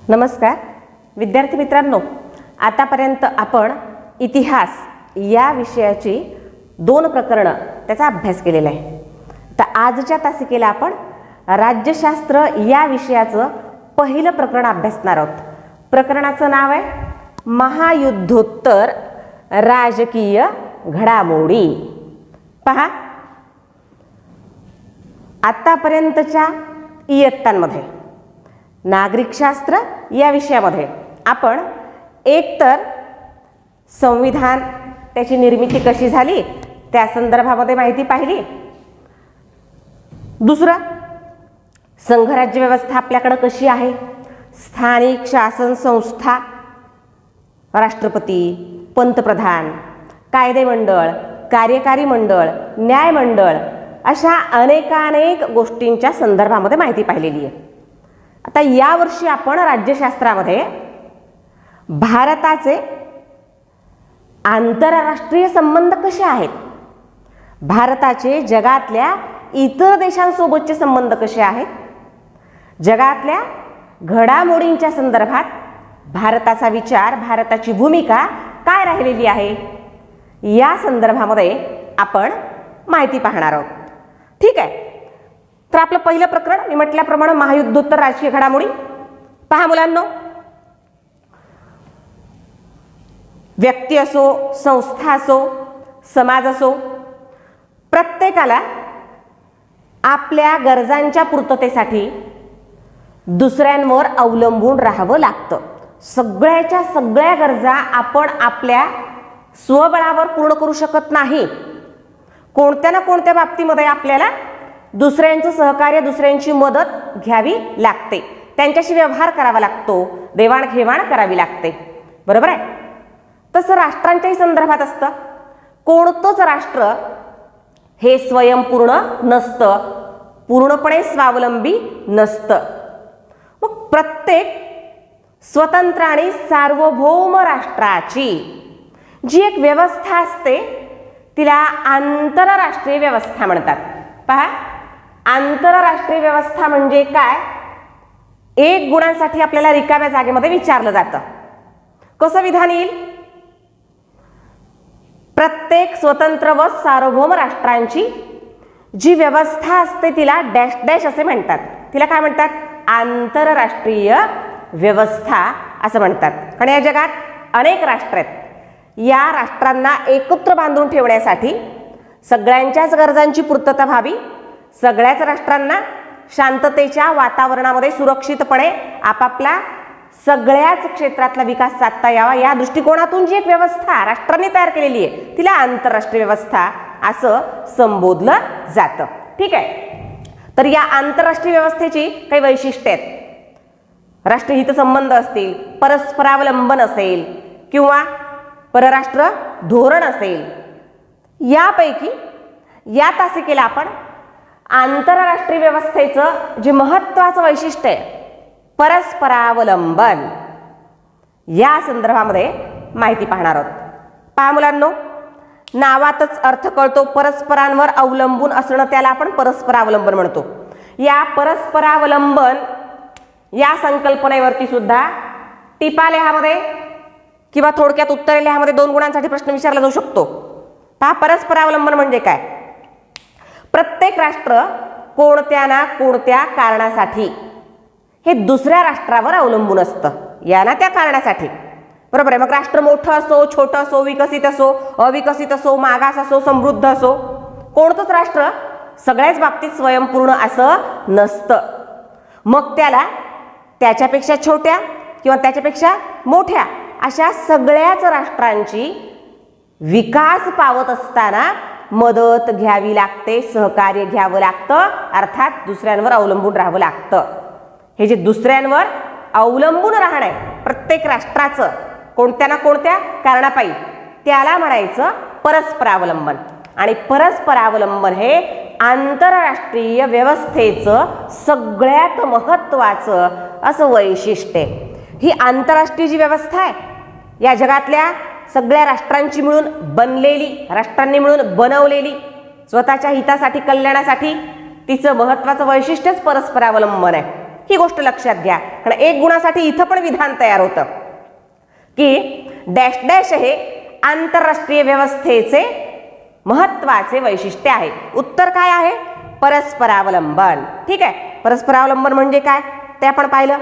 नमस्कार विद्यार्थी मित्रांनो, आतापर्यंत आपण इतिहास या विषयाची 2 प्रकरणं त्याचा अभ्यास केलेला आहे. तर आजच्या तासिकेला आपण राज्यशास्त्र या विषयाचं पहिलं प्रकरण अभ्यासणार आहोत. प्रकरणाचं नाव आहे महायुद्धोत्तर राजकीय घडामोडी. पहा, आतापर्यंतच्या इयत्तांमध्ये नागरिकशास्त्र या विषयामध्ये आपण एकतर संविधान, त्याची निर्मिती कशी झाली त्या संदर्भामध्ये माहिती पाहिली. दुसरं, संघराज्य व्यवस्था आपल्याकडे कशी आहे, स्थानिक शासन संस्था, राष्ट्रपती, पंतप्रधान, कायदे मंडळ, कार्यकारी मंडळ, न्याय मंडळ अशा अनेकानेक गोष्टींच्या संदर्भामध्ये माहिती पाहिलेली आहे. आता यावर्षी आपण राज्यशास्त्रामध्ये भारताचे आंतरराष्ट्रीय संबंध कसे आहेत, भारताचे जगातल्या इतर देशांसोबतचे संबंध कसे आहेत, जगातल्या घडामोडींच्या संदर्भात भारताचा विचार, भारताची भूमिका काय राहिलेली आहे या संदर्भामध्ये आपण माहिती पाहणार आहोत. ठीक आहे. तर आपलं पहिलं प्रकरण मी म्हटल्याप्रमाणे महायुद्धोत्तर राजकीय घडामोडी. पहा मुलांनो, व्यक्ती असो, संस्था असो, समाज असो, प्रत्येकाला आपल्या गरजांच्या पूर्ततेसाठी दुसऱ्यांवर अवलंबून राहावं लागतं. सगळ्याच्या सगळ्या गरजा आपण आपल्या स्वबळावर पूर्ण करू शकत नाही. कोणत्या ना कोणत्या बाबतीमध्ये आपल्याला दुसऱ्यांचं सहकार्य, दुसऱ्यांची मदत घ्यावी लागते, त्यांच्याशी व्यवहार करावा लागतो, देवाणघेवाण करावी लागते. बरोबर आहे. तसं राष्ट्रांच्याही संदर्भात असतं. कोणतंच राष्ट्र हे स्वयंपूर्ण नसतं, पूर्णपणे स्वावलंबी नसतं. मग प्रत्येक स्वतंत्र आणि सार्वभौम राष्ट्राची जी एक व्यवस्था असते तिला आंतरराष्ट्रीय व्यवस्था म्हणतात. पहा, आंतरराष्ट्रीय व्यवस्था म्हणजे काय? 1 गुणांसाठी आपल्याला रिकाम्या जागेमध्ये विचारलं जातं. कसं विधान येईल? प्रत्येक स्वतंत्र व सार्वभौम राष्ट्रांची जी व्यवस्था असते तिला डॅश डॅश असे म्हणतात. तिला काय म्हणतात? आंतरराष्ट्रीय व्यवस्था असं म्हणतात. कारण या जगात अनेक राष्ट्र आहेत. या राष्ट्रांना एकत्र बांधून ठेवण्यासाठी, सगळ्यांच्याच गरजांची पूर्तता व्हावी, सगळ्याच राष्ट्रांना शांततेच्या वातावरणामध्ये सुरक्षितपणे आपापला सगळ्याच क्षेत्रातला विकास साधता यावा, या दृष्टिकोनातून जी एक व्यवस्था राष्ट्रांनी तयार केलेली आहे तिला आंतरराष्ट्रीय व्यवस्था असं संबोधलं जातं. ठीक आहे. तर या आंतरराष्ट्रीय व्यवस्थेची काही वैशिष्ट्ये आहेत. राष्ट्रहित संबंध असतील, परस्परावलंबन असेल किंवा परराष्ट्र धोरण असेल. यापैकी या तासिकेला आपण आंतरराष्ट्रीय व्यवस्थेचं जे महत्त्वाचं वैशिष्ट्य आहे परस्परावलंबन या संदर्भामध्ये माहिती पाहणार आहोत. पहा मुलांनो, नावातच अर्थ कळतो. परस्परांवर अवलंबून असणं त्याला आपण परस्परावलंबन म्हणतो. या परस्परावलंबन या संकल्पनेवरती सुद्धा टिपा लेहामध्ये किंवा थोडक्यात उत्तर लेहामध्ये 2 गुणांसाठी प्रश्न विचारला जाऊ शकतो. पहा, परस्परावलंबन म्हणजे काय? प्रत्येक राष्ट्र कोणत्या ना कोणत्या कारणासाठी हे दुसऱ्या राष्ट्रावर अवलंबून असतं, या ना त्या कारणासाठी. बरोबर आहे. मग राष्ट्र मोठं असो, छोटं असो, विकसित असो, अविकसित असो, मागास असो, समृद्ध असो, कोणतंच राष्ट्र सगळ्याच बाबतीत स्वयंपूर्ण असं नसतं. मग त्याला त्याच्यापेक्षा छोट्या किंवा त्याच्यापेक्षा मोठ्या अशा सगळ्याच राष्ट्रांची विकास पावत असताना मदत घ्यावी लागते, सहकार्य घ्यावं लागतं, अर्थात दुसऱ्यांवर अवलंबून राहावं लागतं. हे जे दुसऱ्यांवर अवलंबून राहणं आहे प्रत्येक राष्ट्राचं कोणत्या ना कोणत्या कारणापायी, त्याला म्हणायचं परस्परावलंबन. आणि परस्परावलंबन हे आंतरराष्ट्रीय व्यवस्थेचं सगळ्यात महत्त्वाचं असं वैशिष्ट्य आहे. ही आंतरराष्ट्रीय जी व्यवस्था आहे या जगातल्या सगळ्या राष्ट्रांची मिळून बनलेली, राष्ट्रांनी मिळून बनवलेली, स्वतःच्या हितासाठी, कल्याणासाठी तिचं महत्त्वाचं वैशिष्ट्यच परस्परावलंबन आहे. ही गोष्ट लक्षात घ्या, कारण एक गुणासाठी इथं पण विधान तयार होतं की डॅश डॅश हे आंतरराष्ट्रीय व्यवस्थेचे महत्वाचे वैशिष्ट्य आहे. उत्तर काय आहे? परस्परावलंबन. ठीक आहे, परस्परावलंबन म्हणजे काय ते आपण पाहिलं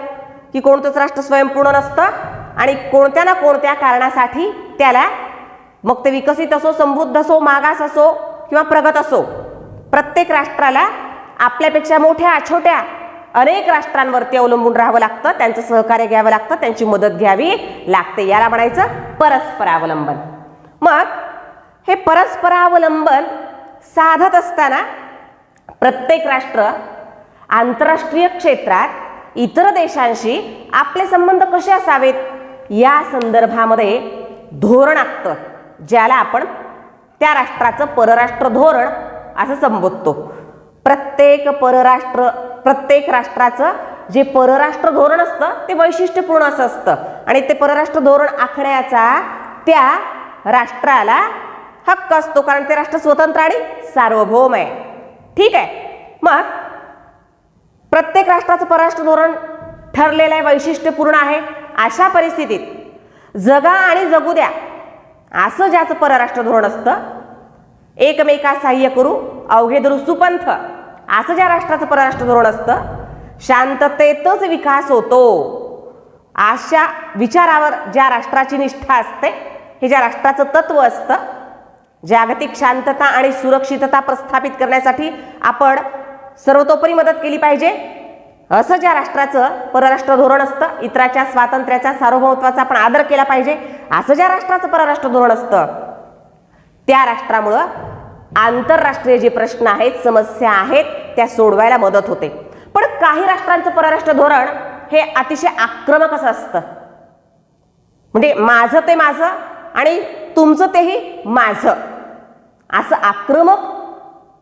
की कोणतंच राष्ट्र स्वयंपूर्ण नसतं आणि कोणत्या ना कोणत्या कारणासाठी त्याला, मग ते विकसित असो, समृद्ध असो, मागास असो किंवा प्रगत असो, प्रत्येक राष्ट्राला आपल्यापेक्षा मोठ्या छोट्या अनेक राष्ट्रांवरती अवलंबून राहावं लागतं, त्यांचं सहकार्य घ्यावं लागतं, त्यांची मदत घ्यावी लागते. याला म्हणायचं परस्परावलंबन. मग हे परस्परावलंबन साधत असताना प्रत्येक राष्ट्र आंतरराष्ट्रीय क्षेत्रात इतर देशांशी आपले संबंध कसे असावेत या संदर्भामध्ये धोरण आखतं, ज्याला आपण त्या राष्ट्राचं परराष्ट्र धोरण असं संबोधतो. प्रत्येक राष्ट्राचं जे परराष्ट्र धोरण असतं ते वैशिष्ट्यपूर्ण असं असतं आणि ते परराष्ट्र धोरण आखण्याचा त्या राष्ट्राला हक्क असतो, कारण ते राष्ट्र स्वतंत्र आणि सार्वभौम आहे. ठीक आहे, मग प्रत्येक राष्ट्राचं परराष्ट्र धोरण ठरलेलं आहे, वैशिष्ट्यपूर्ण आहे. अशा परिस्थितीत जगा आणि जगू द्या असं ज्याचं परराष्ट्र धोरण असतं, एकमेका सहाय्य करू अवघे धरू सुपंथ असं ज्या राष्ट्राचं परराष्ट्र धोरण असतं, शांततेतच विकास होतो अशा विचारावर ज्या राष्ट्राची निष्ठा असते, हे ज्या राष्ट्राचं तत्व असतं, जागतिक शांतता आणि सुरक्षितता प्रस्थापित करण्यासाठी आपण सर्वतोपरी मदत केली पाहिजे असं ज्या राष्ट्राचं परराष्ट्र धोरण असतं, इतराच्या स्वातंत्र्याचा सार्वभौमत्वाचा आपण आदर केला पाहिजे असं ज्या राष्ट्राचं परराष्ट्र धोरण असतं, त्या राष्ट्रामुळं आंतरराष्ट्रीय जे प्रश्न आहेत, समस्या आहेत, त्या सोडवायला मदत होते. पण काही राष्ट्रांचं परराष्ट्र धोरण हे अतिशय आक्रमक असं असतं, म्हणजे माझं ते माझं आणि तुमचं तेही माझं असं आक्रमक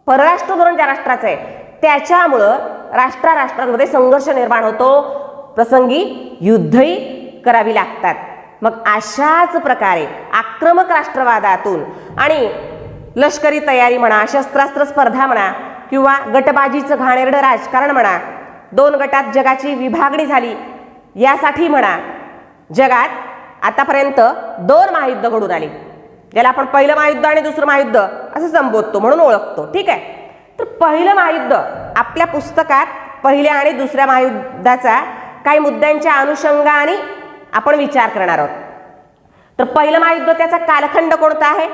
परराष्ट्र धोरण ज्या राष्ट्राचं आहे, त्याच्यामुळं राष्ट्रांमध्ये संघर्ष निर्माण होतो, प्रसंगी युद्धही करावी लागतात. मग अशाच प्रकारे आक्रमक राष्ट्रवादातून आणि लष्करी तयारी म्हणा, शस्त्रास्त्र स्पर्धा म्हणा किंवा गटबाजीचं घाणेरडं राजकारण म्हणा, दोन गटात जगाची विभागणी झाली यासाठी म्हणा, जगात आतापर्यंत 2 महायुद्ध घडून आली, ज्याला आपण पहिलं महायुद्ध आणि दुसरं महायुद्ध असं संबोधतो, म्हणून ओळखतो. ठीक आहे, तर पहिलं महायुद्ध आपल्या पुस्तकात पहिल्या आणि दुसऱ्या महायुद्धाचा काही मुद्द्यांच्या अनुषंगाने आपण विचार करणार आहोत. तर पहिलं महायुद्ध, त्याचा कालखंड कोणता आहे?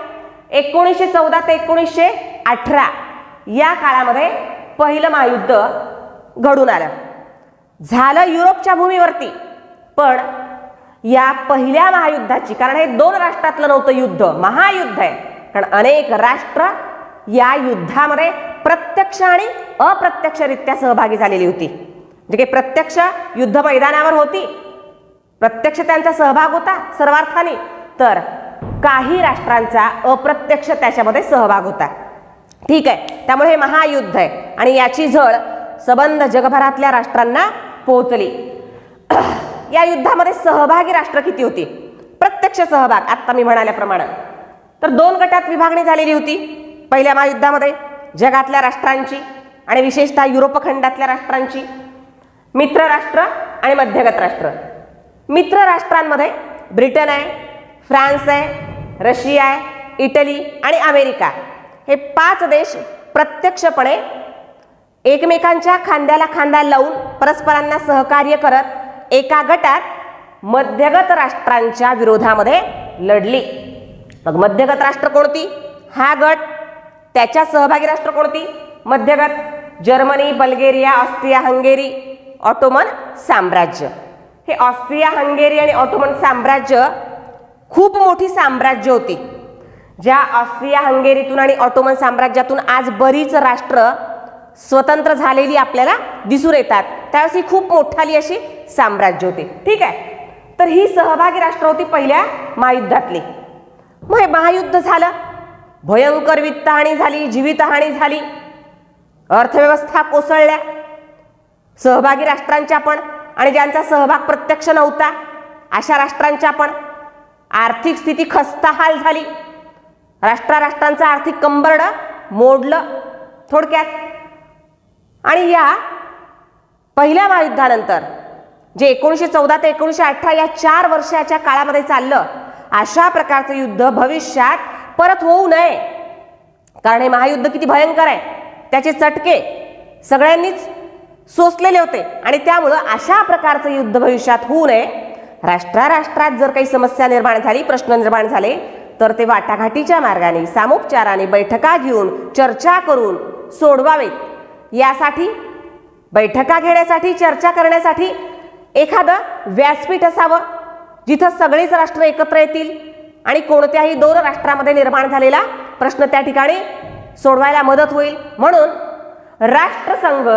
1914 ते 1918 या काळामध्ये पहिलं महायुद्ध घडून आलं. झालं युरोपच्या भूमीवरती. पण या पहिल्या महायुद्धाची, कारण हे 2 राष्ट्रातलं नव्हतं युद्ध, महायुद्ध आहे, कारण अनेक राष्ट्र या युद्धामध्ये प्रत्यक्ष आणि अप्रत्यक्षरित्या सहभागी झालेली होती. म्हणजे काही प्रत्यक्ष युद्ध मैदानावर होती, प्रत्यक्ष त्यांचा सहभाग होता सर्वार्थाने, तर काही राष्ट्रांचा अप्रत्यक्ष त्याच्यामध्ये सहभाग होता. ठीक आहे, त्यामुळे हे महायुद्ध आहे आणि याची झळ सबंध जगभरातल्या राष्ट्रांना पोहोचली. या युद्धामध्ये सहभागी राष्ट्र किती होती? प्रत्यक्ष सहभाग आता मी म्हणाल्याप्रमाणे तर 2 गटात विभागणी झालेली होती पहिल्या महायुद्धामध्ये, जगातल्या राष्ट्रांची आणि विशेषतः युरोप खंडातल्या राष्ट्रांची, मित्र राष्ट्र आणि मध्यगत राष्ट्र. मित्र राष्ट्रांमध्ये ब्रिटन आहे, फ्रान्स आहे, रशिया आहे, इटली आणि अमेरिका, हे 5 देश प्रत्यक्षपणे एकमेकांच्या खांद्याला खांदा लावून परस्परांना सहकार्य करत एका गटात मध्यगत राष्ट्रांच्या विरोधामध्ये लढली. मग मध्यगत राष्ट्र कोणती? हा गट. त्याच्या सहभागी राष्ट्र कोणती? मध्यगत. Germany, Bulgaria, Austria Hungary, Ottoman साम्राज्य. हे ऑस्ट्रिया हंगेरी आणि ऑटोमन साम्राज्य खूप मोठी साम्राज्य होती. ज्या ऑस्ट्रिया हंगेरीतून आणि ऑटोमन साम्राज्यातून आज बरीच राष्ट्र स्वतंत्र झालेली आपल्याला दिसून येतात, त्यावेळेस ही खूप मोठाली अशी साम्राज्य होती. ठीक आहे, तर ही सहभागी राष्ट्र होती पहिल्या महायुद्धातली. मग हे महायुद्ध झालं, भयंकर वित्तहानी झाली, जीवितहानी झाली, अर्थव्यवस्था कोसळल्या. सहभागी राष्ट्रांच्या पण आणि ज्यांचा सहभाग प्रत्यक्ष नव्हता अशा राष्ट्रांच्या पण आर्थिक स्थिती खस्ताहाल झाली. राष्ट्रांचं आर्थिक कंबरडं मोडलं थोडक्यात. आणि या पहिल्या महायुद्धानंतर जे 1914 ते 1918 या 4 वर्षाच्या काळामध्ये चाललं, अशा प्रकारचं युद्ध भविष्यात परत होऊ नये. कारण हे महायुद्ध किती भयंकर आहे, त्याचे चटके सगळ्यांनीच सोसलेले होते आणि त्यामुळं अशा प्रकारचं युद्ध भविष्यात होऊ नये. राष्ट्रात जर काही समस्या निर्माण झाली, प्रश्न निर्माण झाले, तर ते वाटाघाटीच्या मार्गाने, सामोपचाराने, बैठका घेऊन, चर्चा करून सोडवावेत. यासाठी बैठका घेण्यासाठी, चर्चा करण्यासाठी एखादं व्यासपीठ असावं, जिथं सगळीच राष्ट्र एकत्र येतील आणि कोणत्याही 2 राष्ट्रामध्ये निर्माण झालेला प्रश्न त्या ठिकाणी सोडवायला मदत होईल. म्हणून राष्ट्रसंघ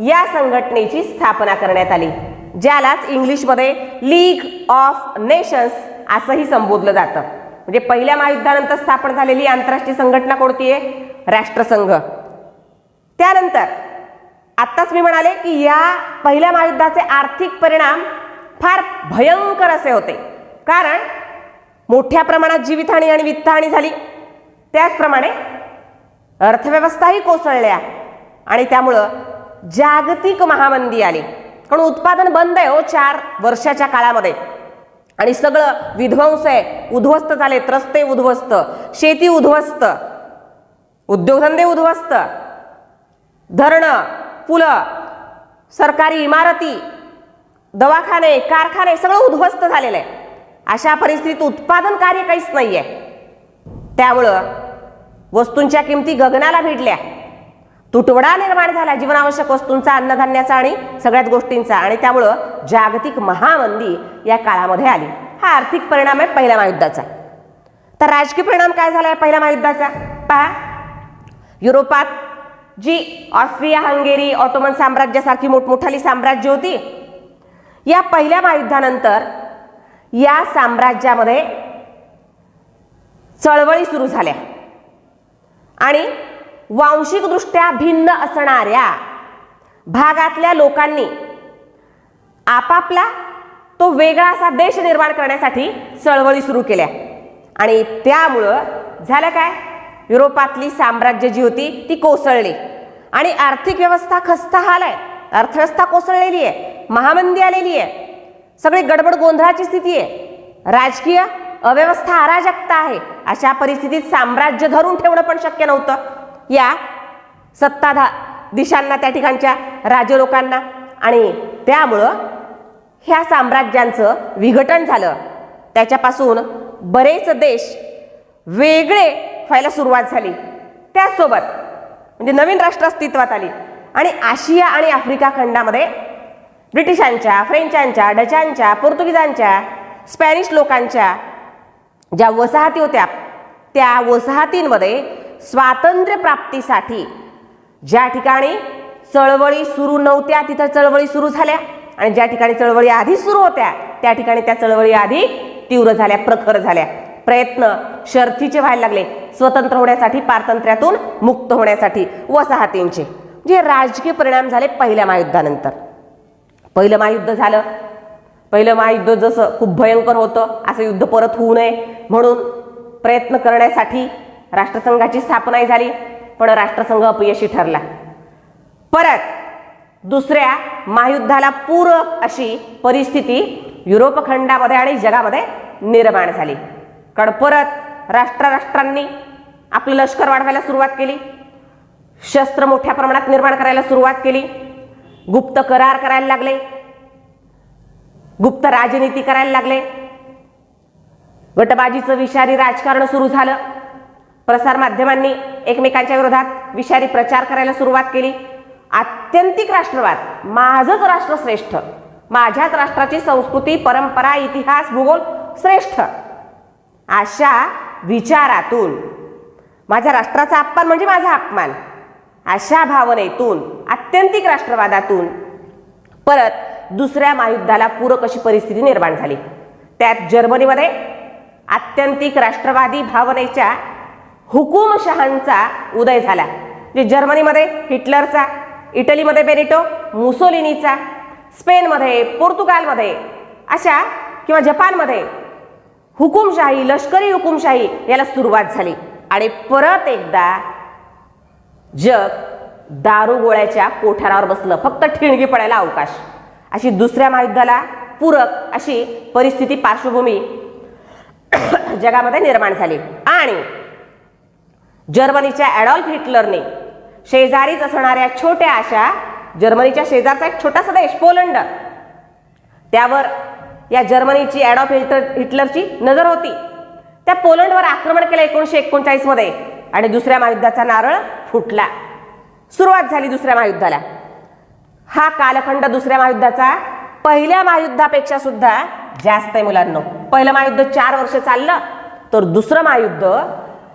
या संघटनेची स्थापना करण्यात आली, ज्यालाच इंग्लिशमध्ये लीग ऑफ नेशन्स असंही संबोधलं जातं. म्हणजे पहिल्या महायुद्धानंतर स्थापन झालेली आंतरराष्ट्रीय संघटना कोणती आहे? राष्ट्रसंघ. त्यानंतर आत्ताच मी म्हणाले की या पहिल्या महायुद्धाचे आर्थिक परिणाम फार भयंकर असे होते, कारण मोठ्या प्रमाणात जीवितहानी आणि वित्तहानी झाली. त्याचप्रमाणे अर्थव्यवस्थाही कोसळल्या आणि त्यामुळं जागतिक महामंदी आली. कारण उत्पादन बंद आहे हो 4 वर्षाच्या काळामध्ये आणि सगळं विध्वंस आहे, उद्ध्वस्त झाले. रस्ते उद्ध्वस्त, शेती उद्ध्वस्त, उद्योगधंदे उद्ध्वस्त, धरणं, पुलं, सरकारी इमारती, दवाखाने, कारखाने सगळं उद्ध्वस्त झालेलं आहे. अशा परिस्थितीत उत्पादन कार्य काहीच नाही आहे. त्यामुळं वस्तूंच्या किमती गगनाला भिडल्या, तुटवडा निर्माण झाला जीवनावश्यक वस्तूंचा, अन्नधान्याचा आणि सगळ्याच गोष्टींचा, आणि त्यामुळं जागतिक महामंदी या काळामध्ये आली. हा आर्थिक परिणाम आहे पहिल्या महायुद्धाचा. तर राजकीय परिणाम काय झाला आहे पहिल्या महायुद्धाचा? पहा, युरोपात जी ऑस्ट्रिया, हंगेरी, ऑटोमन साम्राज्यासारखी मोठमोठाली साम्राज्य होती, या पहिल्या महायुद्धानंतर या साम्राज्यामध्ये चळवळी सुरू झाल्या आणि वांशिकदृष्ट्या भिन्न असणाऱ्या भागातल्या लोकांनी आपापला तो वेगळा असा देश निर्माण करण्यासाठी चळवळी सुरू केल्या. आणि त्यामुळं झालं काय, युरोपातली साम्राज्य जी होती ती कोसळली आणि आर्थिक व्यवस्था खस्ताहाल आहे, अर्थव्यवस्था कोसळलेली आहे, महामंदी आलेली आहे, सगळी गडबड गोंधळाची स्थिती आहे, राजकीय अव्यवस्था, अराजकता आहे. अशा परिस्थितीत साम्राज्य धरून ठेवणं पण शक्य नव्हतं या दिशांना, त्या ठिकाणच्या राजलोकांना. आणि त्यामुळं ह्या साम्राज्यांचं विघटन झालं. त्याच्यापासून बरेच देश वेगळे व्हायला सुरुवात झाली. त्याचसोबत म्हणजे नवीन राष्ट्र अस्तित्वात आली आणि आशिया आणि आफ्रिका खंडामध्ये ब्रिटिशांच्या, फ्रेंचांच्या, डचांच्या, पोर्तुगीजांच्या, स्पॅनिश लोकांच्या ज्या वसाहती होत्या, त्या वसाहतींमध्ये स्वातंत्र्य प्राप्तीसाठी ज्या ठिकाणी चळवळी सुरू नव्हत्या तिथं चळवळी सुरू झाल्या आणि ज्या ठिकाणी चळवळी आधी सुरू होत्या त्या ठिकाणी त्या चळवळी आधी तीव्र झाल्या, प्रखर झाल्या. प्रयत्न शर्थीचे व्हायला लागले स्वतंत्र होण्यासाठी, पारतंत्र्यातून मुक्त होण्यासाठी वसाहतींचे. जे राजकीय परिणाम झाले पहिल्या महायुद्धानंतर. पहिलं महायुद्ध झालं, पहिलं महायुद्ध जसं खूप भयंकर होतं, असं युद्ध परत होऊ नये म्हणून प्रयत्न करण्यासाठी राष्ट्रसंघाची स्थापनाही झाली, पण राष्ट्रसंघ अपयशी ठरला. परत दुसऱ्या महायुद्धाला पूरक अशी परिस्थिती युरोप खंडामध्ये आणि जगामध्ये निर्माण झाली. कारण परत राष्ट्रांनी आपलं लष्कर वाढवायला सुरुवात केली, शस्त्र मोठ्या प्रमाणात निर्माण करायला सुरुवात केली, गुप्त करार करायला लागले, गुप्त राजनीती करायला लागले, गटबाजीचं विषारी राजकारण सुरू झालं. प्रसार माध्यमांनी एकमेकांच्या विरोधात विषारी प्रचार करायला सुरुवात केली. आत्यंतिक राष्ट्रवाद, माझंच राष्ट्र श्रेष्ठ, माझ्याच राष्ट्राची संस्कृती, परंपरा, इतिहास, भूगोल श्रेष्ठ, अशा विचारातून माझ्या राष्ट्राचा अपमान म्हणजे माझा अपमान, अशा भावनेतून, आत्यंतिक राष्ट्रवादातून परत दुसऱ्या महायुद्धाला पूरक अशी परिस्थिती निर्माण झाली. त्यात जर्मनीमध्ये आत्यंतिक राष्ट्रवादी भावनेच्या हुकुमशहांचा उदय झाला. जे जर्मनीमध्ये हिटलरचा, इटलीमध्ये बेनिटो मुसोलिनीचा, स्पेनमध्ये, पोर्तुगालमध्ये अशा किंवा जपानमध्ये हुकुमशाही, लष्करी हुकुमशाही याला सुरुवात झाली. आणि परत एकदा जग दारुगोळ्याच्या कोठारावर बसलं, फक्त ठिणगी पडायला अवकाश. अशी दुसऱ्या महायुद्धाला पूरक अशी परिस्थिती, पार्श्वभूमी जगामध्ये निर्माण झाली. आणि जर्मनीच्या ॲडॉल्फ हिटलरने शेजारीच असणाऱ्या छोट्या अशा जर्मनीच्या शेजारचा एक छोटासा देश पोलंड, त्यावर या जर्मनीची ॲडॉल्फ हिटलरची नजर होती. त्या पोलंडवर आक्रमण केलं 1939 मध्ये आणि दुसऱ्या महायुद्धाचा नारळ फुटला. सुरुवात झाली दुसऱ्या महायुद्धाला. हा कालखंड दुसऱ्या महायुद्धाचा पहिल्या महायुद्धापेक्षा सुद्धा जास्त आहे मुलांनो. पहिलं महायुद्ध 4 वर्ष चाललं, तर दुसरं महायुद्ध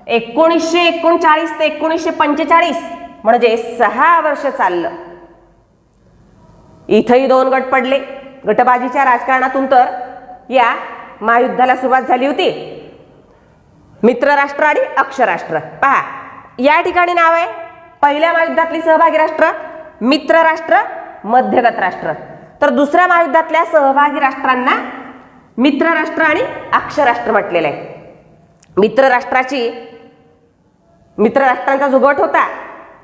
1939 ते 1945 म्हणजे 6 वर्ष चाललं. इथंही 2 गट पडले. गटबाजीच्या राजकारणातून तर या महायुद्धाला सुरुवात झाली होती. मित्रराष्ट्र आणि अक्षराष्ट्र. पहा, या ठिकाणी नाव आहे पहिल्या महायुद्धातली सहभागी राष्ट्र मित्रराष्ट्र, मध्यगत राष्ट्र. तर दुसऱ्या महायुद्धातल्या सहभागी राष्ट्रांना मित्रराष्ट्र आणि अक्षराष्ट्र म्हटलेलं आहे. मित्रराष्ट्रांचा जो गट होता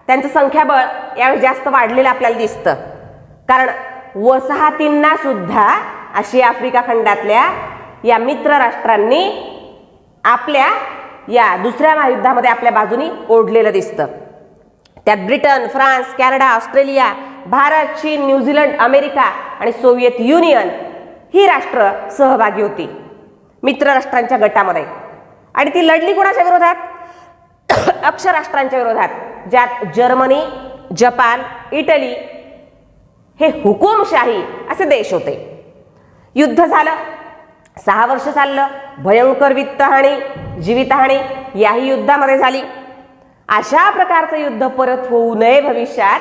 त्यांचं संख्याबळ यावेळी जास्त वाढलेलं आपल्याला दिसतं. कारण वसाहतींना सुद्धा आशिया आफ्रिका खंडातल्या या मित्र राष्ट्रांनी आपल्या या दुसऱ्या महायुद्धामध्ये आपल्या बाजूनी ओढलेलं दिसतं. त्यात Britain, France, Canada, Australia, Bharat, चीन, न्यूझीलंड, अमेरिका आणि सोव्हिएत युनियन ही राष्ट्र सहभागी होती मित्र राष्ट्रांच्या गटामध्ये. आणि ती लढली कोणाच्या विरोधात? अक्षराष्ट्रांच्या विरोधात, ज्यात जर्मनी, जपान, इटली हे हुकुमशाही असे देश होते. युद्ध झालं, 6 वर्ष चाललं. भयंकर वित्तहानी, जीवितहानी याही युद्धामध्ये झाली. अशा प्रकारचं युद्ध परत होऊ नये भविष्यात,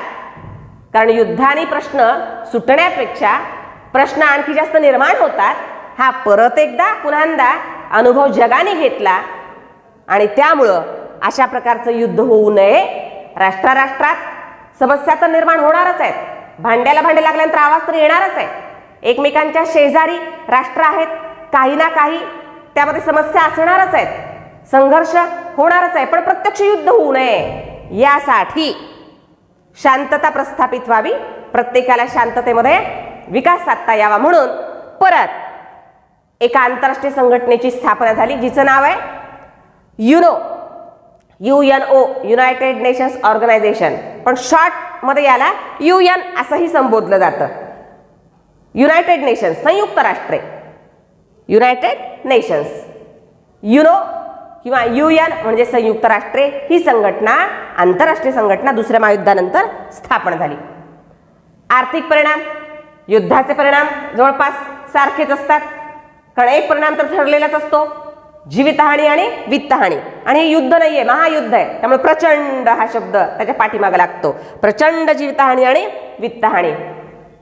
कारण युद्धाने प्रश्न सुटण्यापेक्षा प्रश्न आणखी जास्त निर्माण होतात. हा परत एकदा पुन्हा अनुभव जगाने घेतला आणि त्यामुळं अशा प्रकारचं युद्ध होऊ नये. राष्ट्रात समस्या तर निर्माण होणारच आहेत. भांड्याला भांडे लागल्यानंतर आवाज तर येणारच आहे. एकमेकांच्या शेजारी राष्ट्र आहेत, काही ना काही त्यामध्ये समस्या असणारच आहेत, संघर्ष होणारच आहे. पण प्रत्यक्ष युद्ध होऊ नये यासाठी शांतता प्रस्थापित व्हावी, प्रत्येकाला शांततेमध्ये विकास साधता यावा म्हणून परत एका आंतरराष्ट्रीय संघटनेची स्थापना झाली, जिचं नाव आहे UNO, युनायटेड नेशन्स ऑर्गनायझेशन. पण शॉर्ट मध्ये याला UN असंही संबोधलं जातं. युनायटेड नेशन्स, संयुक्त राष्ट्रे, युनायटेड नेशन्स. युनो किंवा UN म्हणजे संयुक्त राष्ट्रे ही संघटना, आंतरराष्ट्रीय संघटना दुसऱ्या महायुद्धानंतर स्थापन झाली. आर्थिक परिणाम, युद्धाचे परिणाम जवळपास सारखेच असतात, कारण एक परिणाम तर ठरलेलाच असतो, जीवितहानी आणि वित्तहानी. आणि हे युद्ध नाहीये, महायुद्ध आहे. त्यामुळे प्रचंड हा शब्द त्याच्या पाठीमागे लागतो. प्रचंड जीवितहानी आणि वित्तहानी.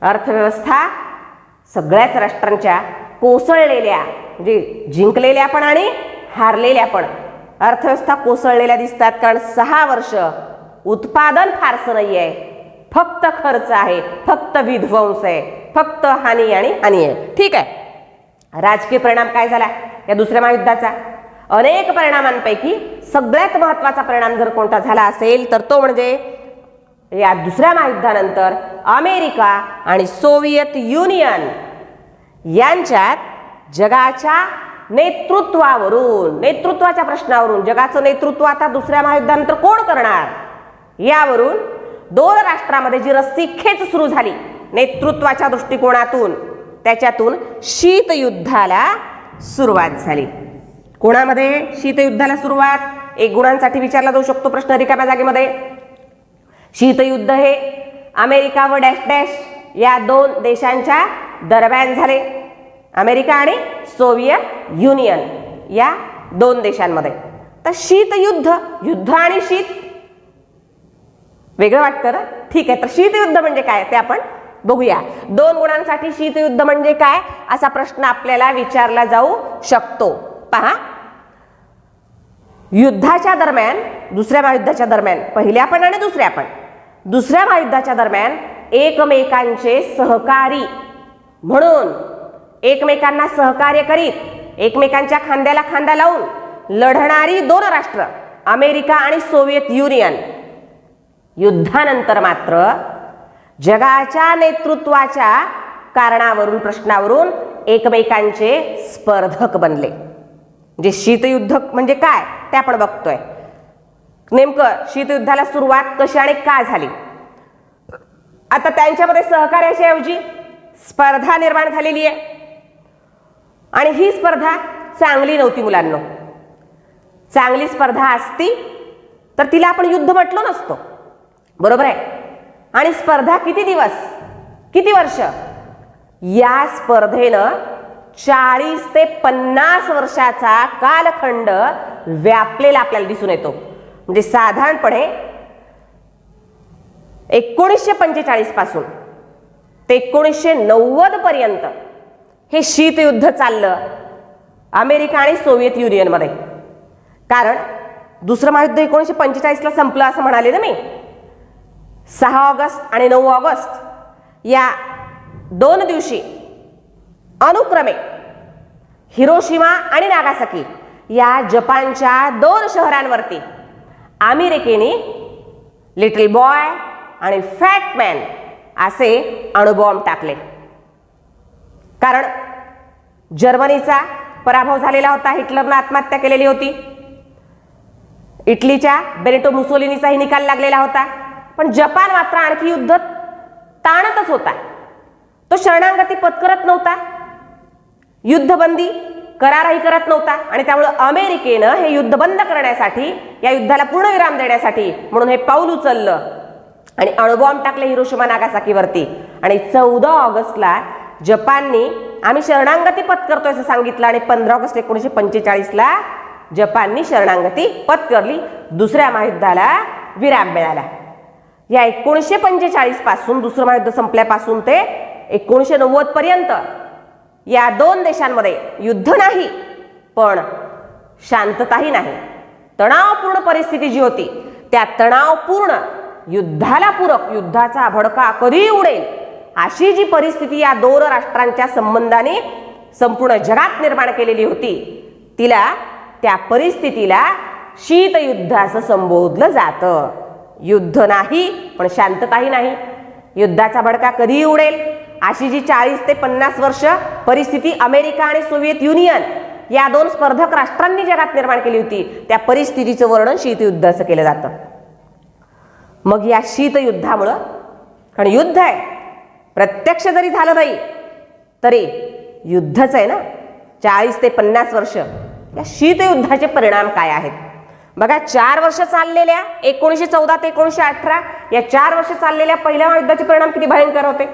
अर्थव्यवस्था सगळ्याच राष्ट्रांच्या कोसळलेल्या, म्हणजे जिंकलेल्या पण आणि हारलेल्या पण अर्थव्यवस्था कोसळलेल्या दिसतात. कारण 6 वर्ष उत्पादन फारसं नाही आहे, फक्त खर्च आहे, फक्त विध्वंस आहे, फक्त हानी आणि हानी आहे. ठीक आहे. राजकीय परिणाम काय झाला या दुसऱ्या महायुद्धाचा? अनेक परिणामांपैकी सगळ्यात महत्त्वाचा परिणाम जर कोणता झाला असेल तर तो म्हणजे या दुसऱ्या महायुद्धानंतर अमेरिका आणि सोव्हिएत युनियन यांच्यात जगाच्या नेतृत्वावरून, नेतृत्वाच्या प्रश्नावरून, जगाचं नेतृत्व आता दुसऱ्या महायुद्धानंतर कोण करणार यावरून 2 राष्ट्रांमध्ये जी रस्सीखेच सुरू झाली नेतृत्वाच्या दृष्टिकोनातून, त्याच्यातून शीतयुद्धाला सुरुवात झाली. कोणामध्ये शीतयुद्धाला सुरुवात? 1 गुणांसाठी विचारला जाऊ शकतो प्रश्न रिकाम्या जागेमध्ये. शीतयुद्ध हे अमेरिका व डॅश डॅश या 2 देशांच्या दरम्यान झाले. अमेरिका आणि सोव्हिएत युनियन या 2 देशांमध्ये. तर शीतयुद्ध, युद्ध आणि शीत वेगळं वाटतं ना? ठीक आहे. तर शीतयुद्ध म्हणजे काय ते आपण बघूया. 2 गुणांसाठी शीतयुद्ध म्हणजे काय असा प्रश्न आपल्याला विचारला जाऊ शकतो. पहा, युद्धाच्या दरम्यान, दुसऱ्या महायुद्धाच्या दरम्यान, पहिल्या पण आणि दुसऱ्या पण, दुसऱ्या महायुद्धाच्या दरम्यान एकमेकांचे सहकारी म्हणून, एकमेकांना सहकार्य करीत, एकमेकांच्या खांद्याला खांदा लावून लढणारी 2 राष्ट्र अमेरिका आणि सोव्हिएत युनियन युद्धानंतर मात्र जगाच्या नेतृत्वाच्या कारणावरून प्रश्नावरून एकमेकांचे स्पर्धक बनले. म्हणजे शीतयुद्ध म्हणजे काय ते आपण बघतोय. नेमकं शीतयुद्धाला सुरुवात कशी आणि का झाली. आता त्यांच्यामध्ये सहकार्याच्या ऐवजी स्पर्धा निर्माण झालेली आहे आणि ही स्पर्धा चांगली नव्हती मुलांनो. चांगली स्पर्धा असती तर तिला आपण युद्ध म्हटलो नसतो, बरोबर आहे. आणि स्पर्धा किती दिवस, किती वर्ष. या स्पर्धेनं 40 ते 50 वर्षाचा कालखंड व्यापलेला आपल्याला दिसून येतो. म्हणजे साधारणपणे 1945 पासून ते 1990 पर्यंत हे शीतयुद्ध चाललं अमेरिका आणि सोव्हिएत युनियनमध्ये. कारण दुसरं महायुद्ध 1945ला संपलं असं म्हणाले ना मी. 6 ऑगस्ट आणि 9 ऑगस्ट या 2 दिवशी अनुक्रमे हिरोशिमा आणि नागासाकी या जपानच्या 2 शहरांवरती अमेरिकेने लिटल बॉय आणि फॅट मॅन असे अणुबॉम्ब टाकले. कारण जर्मनीचा पराभव झालेला होता, हिटलरनं आत्महत्या केलेली होती. इटलीच्या बेनिटो मुसोलिनीचाही निकाल लागलेला होता. पण जपान मात्र आणखी युद्ध ताणतच होता. तो शरणागती पत्करत नव्हता, युद्धबंदी करारही करत नव्हता. आणि त्यामुळे अमेरिकेनं हे युद्ध बंद करण्यासाठी, या युद्धाला पूर्णविराम देण्यासाठी म्हणून हे पाऊल उचललं आणि अणुबॉम्ब टाकले हिरोशिमा नागासाकीवरती. आणि 14 ऑगस्टला जपानने आम्ही शरणागती पत्करतोय असं सांगितलं आणि 15 ऑगस्ट 1945ला जपानने शरणागती पत्करली. दुसऱ्या महायुद्धाला विराम मिळाला. या 1945 पासून दुसरं महायुद्ध संपल्यापासून ते 1990 पर्यंत या 2 देशांमध्ये युद्ध नाही पण शांतताही नाही. तणावपूर्ण परिस्थिती जी होती त्या तणावपूर्ण युद्धाला पूरक, युद्धाचा भडका कधी उडेल अशी जी परिस्थिती या 2 राष्ट्रांच्या संबंधाने संपूर्ण जगात निर्माण केलेली होती, तिला, त्या परिस्थितीला शीतयुद्ध असं संबोधलं जातं. युद्ध नाही पण शांतताही नाही. युद्धाचा भडका कधी उडेल अशी जी 40 ते 50 वर्ष परिस्थिती अमेरिका आणि सोव्हिएत युनियन या 2 स्पर्धक राष्ट्रांनी जगात निर्माण केली होती, त्या परिस्थितीचं वर्णन शीतयुद्ध असं केलं जातं. मग या शीतयुद्धामुळं, कारण युद्ध आहे, प्रत्यक्ष जरी झालं नाही तरी युद्धच आहे ना, 40 ते 50 वर्ष, या शीतयुद्धाचे परिणाम काय आहेत बघा. 4 वर्ष चाललेल्या 1914 ते 1918 या 4 वर्ष चाललेल्या पहिल्या महायुद्धाचे परिणाम किती भयंकर होते.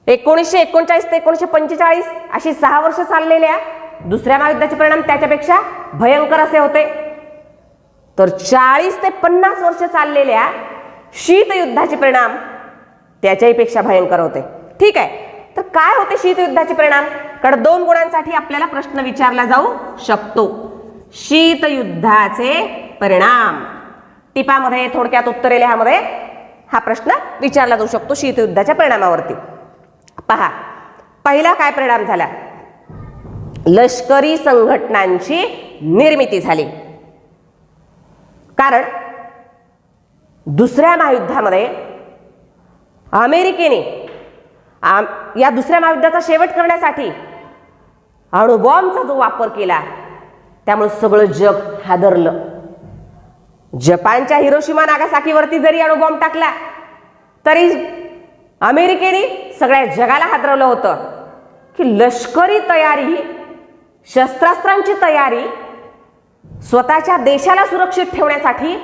1939 ते 1945 अशी 6 वर्ष चाललेल्या दुसऱ्या महायुद्धाचे परिणाम त्याच्यापेक्षा भयंकर असे होते. तर 40 ते 50 वर्ष चाललेल्या शीतयुद्धाचे परिणाम त्याच्याही पेक्षा भयंकर होते. ठीक आहे, तर काय होते शीतयुद्धाचे परिणाम. कारण 2 गुणांसाठी आपल्याला प्रश्न विचारला जाऊ शकतो. शीतयुद्धाचे परिणाम, टिपामध्ये थोडक्यात उत्तरे लिहामध्ये हा प्रश्न विचारला जाऊ शकतो शीतयुद्धाच्या परिणामावरती. पहा, पहिला काय परिणाम झाला. लष्करी संघटनांची निर्मिती झाली. कारण दुसऱ्या महायुद्धामध्ये अमेरिकेने या दुसऱ्या महायुद्धाचा शेवट करण्यासाठी अणुबॉम्बचा जो वापर केला त्यामुळे सगळं जग हादरलं. जपानच्या हिरोशिमा नागासाकीवरती जरी अणुबॉम्ब टाकला तरी अमेरिकेने सगळ्या जगाला हादरवलं होतं की लष्करी तयारी, शस्त्रास्त्रांची तयारी, स्वतःच्या देशाला सुरक्षित ठेवण्यासाठी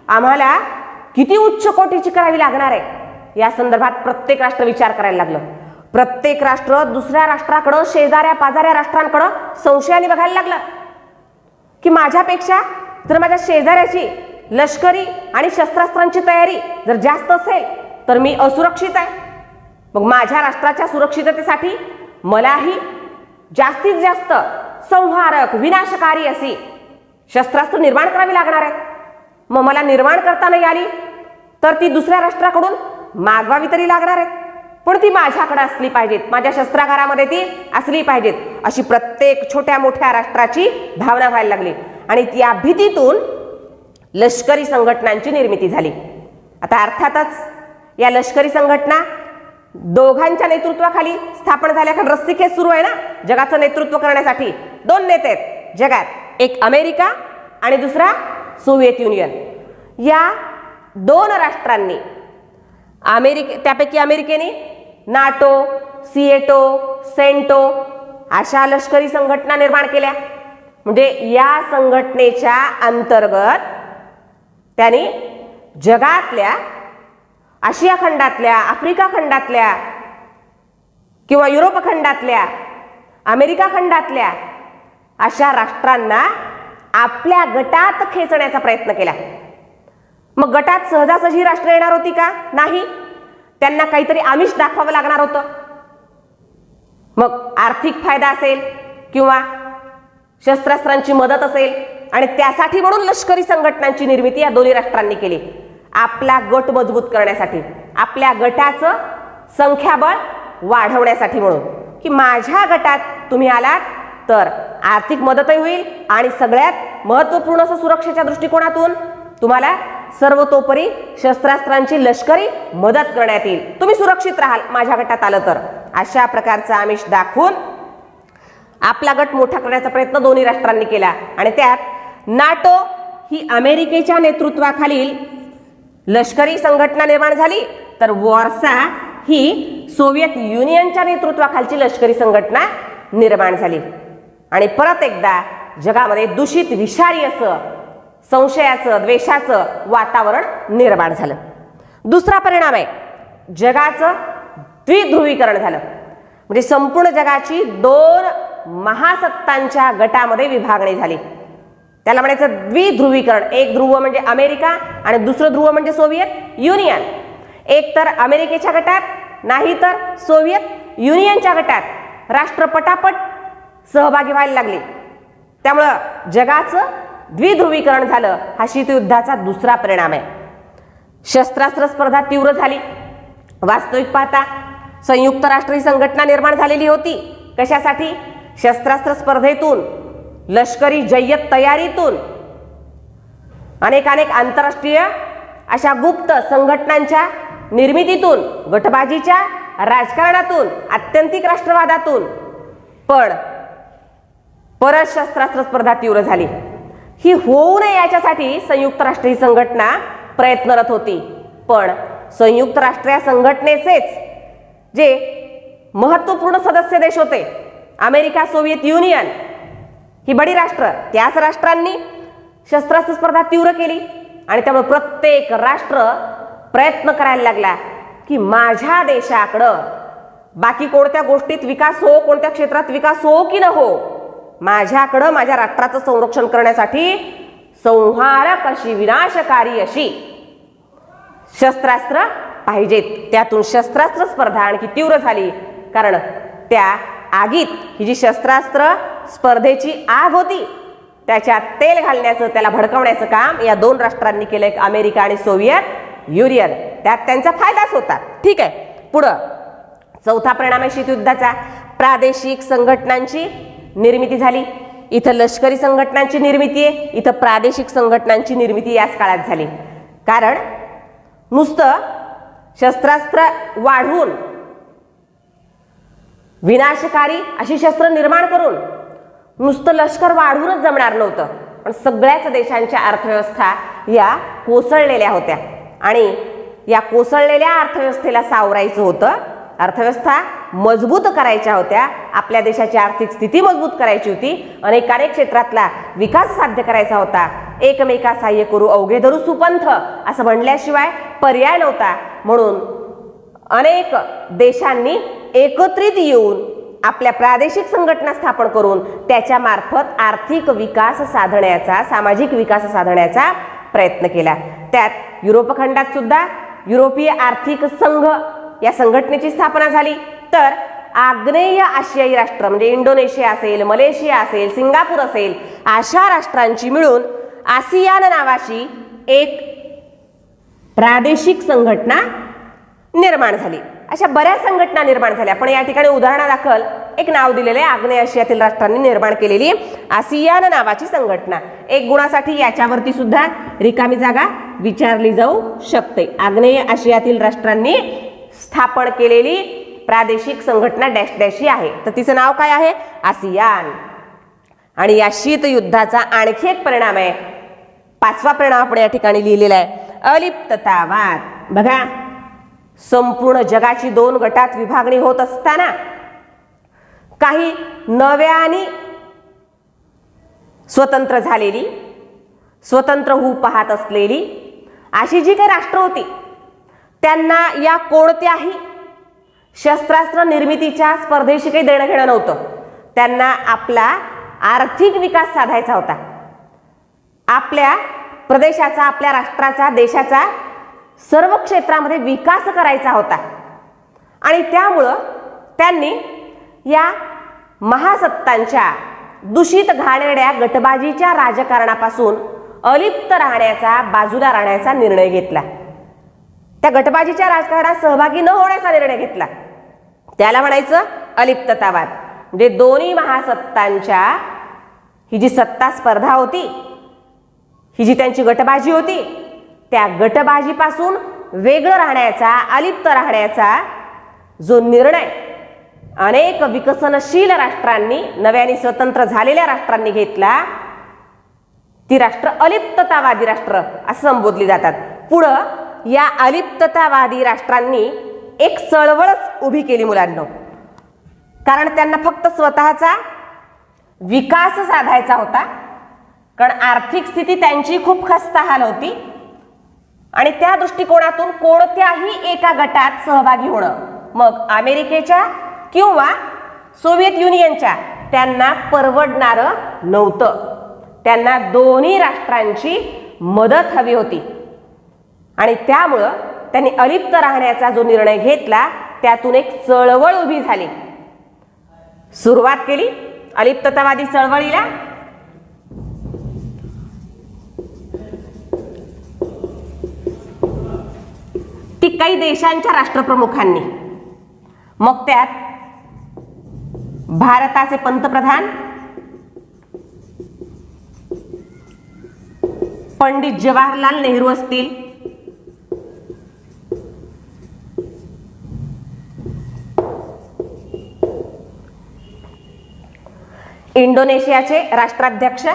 आम्हाला किती उच्च कोटीची करावी लागणार आहे या संदर्भात प्रत्येक राष्ट्र विचार करायला लागलं. प्रत्येक राष्ट्र दुसऱ्या राष्ट्राकडं, शेजाऱ्या पाजाऱ्या राष्ट्रांकडं संशयाने बघायला लागलं की माझ्यापेक्षा जर माझ्या शेजाऱ्याची लष्करी आणि शस्त्रास्त्रांची तयारी जर जास्त असेल तर मी असुरक्षित आहे. मग माझ्या राष्ट्राच्या सुरक्षिततेसाठी मलाही जास्तीत जास्त संहारक, विनाशकारी अशी शस्त्रास्त्र निर्माण करावी लागणार आहेत. मग मला निर्माण करता नाही आली तर ती दुसऱ्या राष्ट्राकडून मागवावी तरी लागणार आहेत, पण ती माझ्याकडे असली पाहिजेत, माझ्या शस्त्रागारामध्ये ती असली पाहिजेत, अशी प्रत्येक छोट्या मोठ्या राष्ट्राची भावना व्हायला लागली. आणि या भीतीतून लष्करी संघटनांची निर्मिती झाली. आता अर्थातच या लष्करी संघटना दोघांच्या नेतृत्वाखाली स्थापन झाल्या, कारण रस्सीखेच सुरू आहे ना जगाचं नेतृत्व करण्यासाठी. दोन नेते आहेत जगात, एक अमेरिका आणि दुसरा सोव्हिएत युनियन. या दोन राष्ट्रांनी त्यापैकी अमेरिकेने नाटो, सिएटो, सेंटो अशा लष्करी संघटना निर्माण केल्या. म्हणजे या संघटनेच्या अंतर्गत त्यांनी जगातल्या, आशिया खंडातल्या, आफ्रिका खंडातल्या किंवा युरोप खंडातल्या, अमेरिका खंडातल्या अशा राष्ट्रांना आपल्या गटात खेचण्याचा प्रयत्न केला. मग गटात सहजासहजी राष्ट्र येणार होती का? नाही. त्यांना काहीतरी आमिष दाखवावं लागणार होतं. मग आर्थिक फायदा असेल किंवा शस्त्रास्त्रांची मदत असेल, आणि त्यासाठी म्हणून लष्करी संघटनांची निर्मिती या दोन्ही राष्ट्रांनी केली. आपला गट मजबूत करण्यासाठी, आपल्या गटाचं संख्याबळ वाढवण्यासाठी, म्हणून की माझ्या गटात तुम्ही आलात तर आर्थिक मदतही होईल आणि सगळ्यात महत्त्वपूर्ण असं सुरक्षेच्या दृष्टिकोनातून तुम्हाला सर्वतोपरी शस्त्रास्त्रांची लष्करी मदत करण्यात येईल. तुम्ही सुरक्षित राहाल माझ्या गटात आलं तर. अशा प्रकारचा आमिष दाखवून आपला गट मोठा करण्याचा प्रयत्न दोन्ही राष्ट्रांनी केला. आणि त्यात नाटो ही अमेरिकेच्या नेतृत्वाखालील लष्करी संघटना निर्माण झाली, तर वॉर्सा ही सोव्हिएत युनियनच्या नेतृत्वाखालची लष्करी संघटना निर्माण झाली. आणि परत एकदा जगामध्ये दूषित, विषारी असं संशयाचं, द्वेषाचं वातावरण निर्माण झालं. दुसरा परिणाम आहे जगाचं द्विध्रुवीकरण झालं. म्हणजे संपूर्ण जगाची दोन महासत्तांच्या गटामध्ये विभागणी झाली. त्याला म्हणायचं द्विध्रुवीकरण. एक ध्रुव म्हणजे अमेरिका आणि दुसरं ध्रुव म्हणजे सोव्हिएत युनियन. एक तर अमेरिकेच्या गटात, नाही तर सोव्हिएत युनियनच्या गटात राष्ट्र पटापट सहभागी व्हायला लागले. त्यामुळं जगाचं द्विध्रुवीकरण झालं. हा शीतयुद्धाचा दुसरा परिणाम आहे. शस्त्रास्त्र स्पर्धा तीव्र झाली. वास्तविक पाहता संयुक्त राष्ट्र ही संघटना निर्माण झालेली होती. कशासाठी? शस्त्रास्त्र स्पर्धेतून, लष्करी जय्यत तयारीतून, अनेक आंतरराष्ट्रीय अशा गुप्त संघटनांच्या निर्मितीतून, गटबाजीच्या राजकारणातून, आत्यंतिक राष्ट्रवादातून. पण परत शस्त्रास्त्र स्पर्धा तीव्र झाली. ही होऊ नये याच्यासाठी संयुक्त राष्ट्र ही संघटना प्रयत्नरत होती. पण संयुक्त राष्ट्र या संघटनेचेच जे महत्त्वपूर्ण सदस्य देश होते, अमेरिका, सोव्हिएत युनियन ही बडी राष्ट्र, त्याच राष्ट्रांनी शस्त्रास्त्र स्पर्धा तीव्र केली. आणि त्यामुळे प्रत्येक राष्ट्र प्रयत्न करायला लागला की माझ्या देशाकडं बाकी कोणत्या गोष्टीत विकास हो, कोणत्या क्षेत्रात विकास हो की न हो, माझ्याकडं माझ्या राष्ट्राचं संरक्षण करण्यासाठी संहारक अशी, विनाशकारी अशी शस्त्रास्त्र पाहिजेत. त्यातून शस्त्रास्त्र स्पर्धा आणखी तीव्र झाली. कारण त्या आगीत, ही जी शस्त्रास्त्र स्पर्धेची आग होती, त्याच्यात तेल घालण्याचं, त्याला भडकवण्याचं काम या दोन राष्ट्रांनी केलं, एक अमेरिका आणि सोव्हिएत युनियन. त्यात त्यांचा फायदाच होता. ठीक आहे. पुढं चौथा परिणाम आहे शीतयुद्धाचा. प्रादेशिक संघटनांची निर्मिती झाली. इथं लष्करी संघटनांची निर्मिती आहे, इथं प्रादेशिक संघटनांची निर्मिती याच काळात झाली. कारण नुसतं शस्त्रास्त्र वाढवून, विनाशकारी अशी शस्त्र निर्माण करून नुसतं लष्कर वाढवूनच जमणार नव्हतं. पण सगळ्याच देशांच्या अर्थव्यवस्था या कोसळलेल्या होत्या आणि या कोसळलेल्या अर्थव्यवस्थेला सावरायचं होतं. अर्थव्यवस्था मजबूत करायच्या होत्या. आपल्या देशाची आर्थिक स्थिती मजबूत करायची होती. अनेक क्षेत्रातला विकास साध्य करायचा होता. एकमेका सहाय्य करू अवघे धरू सुपंथ असं म्हणल्याशिवाय पर्याय नव्हता. म्हणून अनेक देशांनी एकत्रित येऊन आपल्या प्रादेशिक संघटना स्थापन करून त्याच्या मार्फत आर्थिक विकास साधण्याचा, सामाजिक विकास साधण्याचा प्रयत्न केला. त्यात युरोप खंडात सुद्धा युरोपीय आर्थिक संघ या संघटनेची स्थापना झाली. तर आग्नेय आशियाई राष्ट्र म्हणजे इंडोनेशिया असेल, मलेशिया असेल, सिंगापूर असेल, अशा राष्ट्रांची मिळून आसियान नावाची एक प्रादेशिक संघटना निर्माण झाली. अशा बऱ्याच संघटना निर्माण झाल्या. पण या ठिकाणी उदाहरणादाखल एक नाव दिलेले आहे, आग्नेय आशियातील राष्ट्रांनी निर्माण केलेली आसियान नावाची संघटना. एक गुणासाठी याच्यावरती सुद्धा रिकामी जागा विचारली जाऊ शकते. आग्नेय आशियातील राष्ट्रांनी स्थापन केलेली प्रादेशिक संघटना डॅश डॅश ही आहे. तर तिचं नाव काय आहे? आसियान. आणि या शीत युद्धाचा आणखी एक परिणाम आहे, 5वा परिणाम आपण या ठिकाणी लिहिलेला आहे, अलिप्ततावाद. बघा, संपूर्ण जगाची 2 गटात विभागणी होत असताना काही नव्याने स्वतंत्र झालेली, स्वतंत्र होऊ पाहत असलेली अशी जी काही राष्ट्र होती त्यांना या कोणत्याही शस्त्रास्त्र निर्मितीच्या स्पर्धेशी काही देणं घेणं नव्हतं. त्यांना आपला आर्थिक विकास साधायचा होता. आपल्या प्रदेशाचा, आपल्या राष्ट्राचा, देशाचा सर्व क्षेत्रामध्ये विकास करायचा होता. आणि त्यामुळं त्यांनी या महासत्तांच्या दूषित घाणेरड्या गटबाजीच्या राजकारणापासून अलिप्त राहण्याचा, बाजूला राहण्याचा निर्णय घेतला. त्या गटबाजीच्या राजकारणात सहभागी न होण्याचा निर्णय घेतला. त्याला म्हणायचं अलिप्ततावाद. म्हणजे दोन्ही महासत्तांच्या ही जी सत्ता स्पर्धा होती, ही जी त्यांची गटबाजी होती, त्या गटबाजीपासून वेगळं राहण्याचा, अलिप्त राहण्याचा जो निर्णय अनेक विकसनशील राष्ट्रांनी, नव्याने स्वतंत्र झालेल्या राष्ट्रांनी घेतला, ती राष्ट्र अलिप्ततावादी राष्ट्र असं संबोधली जातात. पुढं या अलिप्ततावादी राष्ट्रांनी एक चळवळच उभी केली मुलांनो. कारण त्यांना फक्त स्वतःचा विकास साधायचा होता. कारण आर्थिक स्थिती त्यांची खूप खस्ताहाल होती आणि त्या दृष्टिकोनातून कोणत्याही एका गटात सहभागी होणं, मग अमेरिकेच्या किंवा सोव्हिएत युनियनच्या, त्यांना परवडणारं नव्हतं. त्यांना दोन्ही राष्ट्रांची मदत हवी होती आणि त्यामुळं त्यांनी अलिप्त राहण्याचा जो निर्णय घेतला त्यातून एक चळवळ उभी झाली. सुरुवात केली अलिप्ततावादी चळवळीला. ती काही देशांच्या राष्ट्रप्रमुखांनी, मग त्यात भारताचे पंतप्रधान पंडित जवाहरलाल नेहरू असतील, इंडोनेशियाचे राष्ट्राध्यक्ष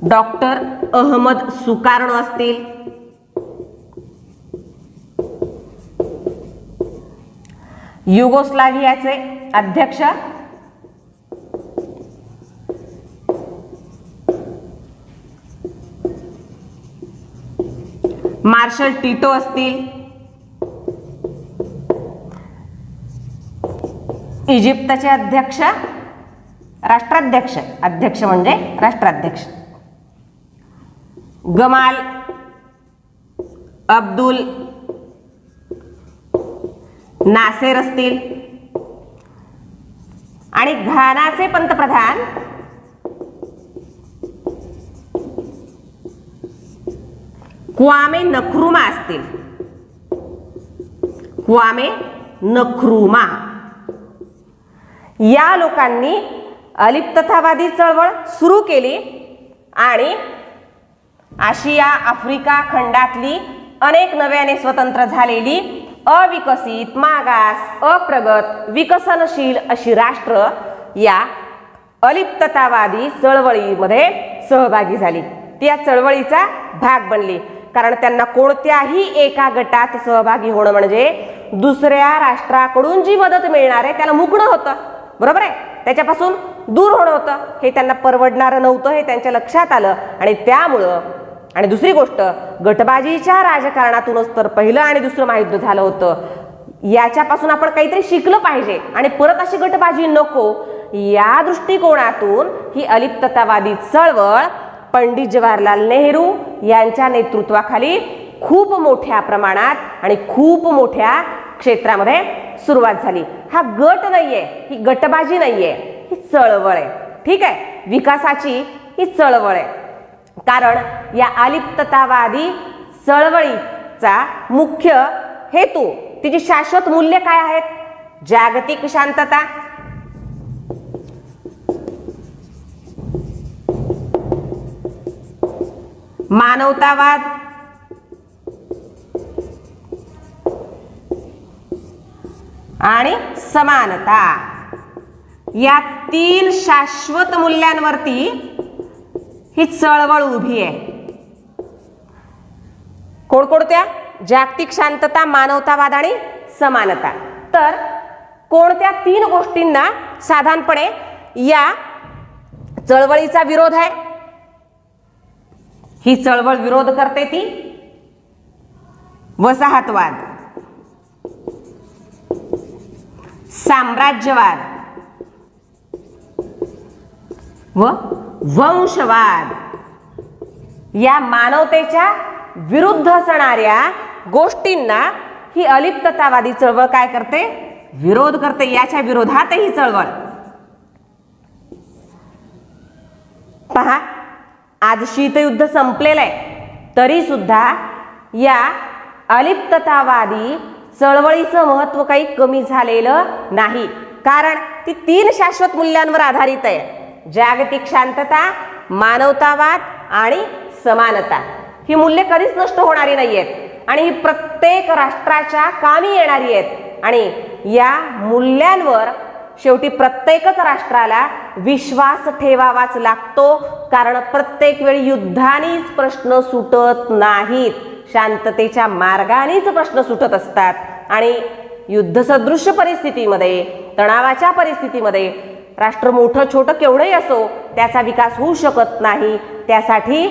डॉक्टर अहमद सुकार्णो असतील, युगोस्लाव्हियाचे अध्यक्ष मार्शल टिटो असतील, इजिप्तचे अध्यक्ष, राष्ट्राध्यक्ष, अध्यक्ष म्हणजे राष्ट्राध्यक्ष, गमाल अब्दुल नासेर असतील आणि घानाचे पंतप्रधान क्वामे नक्रुमा असतील. क्वामे नक्रुमा या लोकांनी अलिप्ततावादी चळवळ सुरू केली आणि आशिया, आफ्रिका खंडातली अनेक नव्याने स्वतंत्र झालेली अविकसित, मागास, अप्रगत, विकसनशील अशी राष्ट्र या अलिप्ततावादी चळवळीमध्ये सहभागी झाली. ती या चळवळीचा भाग बनली. कारण त्यांना कोणत्याही एका गटात सहभागी होणं म्हणजे दुसऱ्या राष्ट्राकडून जी मदत मिळणार आहे त्याला मुकणं होतं. बरोबर आहे, त्याच्यापासून दूर होणं होतं. हे त्यांना परवडणारं नव्हतं, हे त्यांच्या लक्षात आलं. आणि त्यामुळं, आणि दुसरी गोष्ट, गटबाजीच्या राजकारणातूनच तर पहिलं आणि दुसरं महायुद्ध झालं होतं. याच्यापासून आपण काहीतरी शिकलं पाहिजे आणि परत अशी गटबाजी नको, या दृष्टिकोनातून ही अलिप्ततावादी चळवळ पंडित जवाहरलाल नेहरू यांच्या नेतृत्वाखाली खूप मोठ्या प्रमाणात आणि खूप मोठ्या क्षेत्रामध्ये सुरुवात झाली. हा गट नाहीये, ही गटबाजी नाहीये, ही चळवळ आहे. ठीक आहे, विकासाची ही चळवळ आहे. कारण या अलिप्ततावादी चळवळीत चा मुख्य हेतू, तिची शाश्वत मूल्य काय आहेत? जागतिक शांतता, मानवतावाद, आणि समानता. या 3 शाश्वत मूल्यांवरती ही चळवळ उभी आहे. कोणकोणत्या? जागतिक शांतता, मानवतावाद आणि समानता. तर कोणत्या 3 गोष्टींना साधारणपणे या चळवळीचा विरोध आहे? ही चळवळ विरोध करते ती वसाहतवाद, साम्राज्यवाद व वंशवाद. या मानवतेच्या विरुद्ध असणाऱ्या गोष्टींना ही अलिप्ततावादी चळवळ काय करते? विरोध करते. याच्या विरोधात ही चळवळ. पहा, आज शीतयुद्ध संपलेलं आहे तरी सुद्धा या अलिप्ततावादी चळवळीचं महत्त्व काही कमी झालेलं नाही. कारण ती 3 शाश्वत मूल्यांवर आधारित आहे. जागतिक शांतता, मानवतावाद आणि समानता. ही मूल्ये कधीच नष्ट होणारी नाही आहेत आणि ही प्रत्येक राष्ट्राच्या कामी येणारी आहेत. आणि या मूल्यांवर शेवटी प्रत्येकच राष्ट्राला विश्वास ठेवावाच लागतो. कारण प्रत्येक वेळी युद्धानेच प्रश्न सुटत नाहीत, शांततेच्या मार्गानेच प्रश्न सुटत असतात. आणि युद्धसदृश्य परिस्थितीमध्ये, तणावाच्या परिस्थितीमध्ये राष्ट्र मोठं छोटं केवढंही असो त्याचा विकास होऊ शकत नाही. त्यासाठी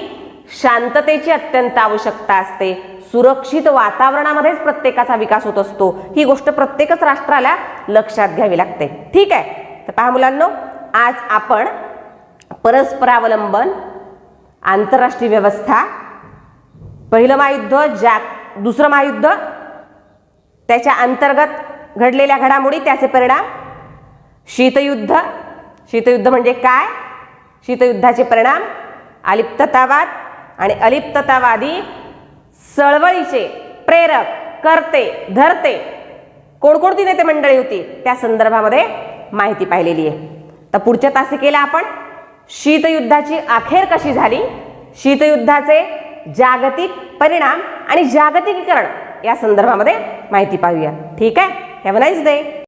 शांततेची अत्यंत आवश्यकता असते. सुरक्षित वातावरणामध्येच प्रत्येकाचा विकास होत असतो. ही गोष्ट प्रत्येकच राष्ट्राला लक्षात घ्यावी लागते. ठीक आहे. तर पहा मुलांनो, आज आपण परस्परावलंबन, आंतरराष्ट्रीय व्यवस्था, पहिलं महायुद्ध, दुसरं महायुद्ध, त्याच्या अंतर्गत घडलेल्या घडामोडी, त्याचे परिणाम, शीतयुद्ध, शीतयुद्ध म्हणजे काय, शीतयुद्धाचे परिणाम, अलिप्ततावाद आणि अलिप्ततावादी चळवळीचे प्रेरक, करते, धरते कोणकोणती नेते मंडळी होती त्या संदर्भामध्ये माहिती पाहिलेली आहे. तर पुढच्या तासिकेला आपण शीतयुद्धाची अखेर कशी झाली, शीतयुद्धाचे जागतिक परिणाम आणि जागतिकीकरण या संदर्भामध्ये माहिती पाहूया. ठीक आहे. Have a nice day.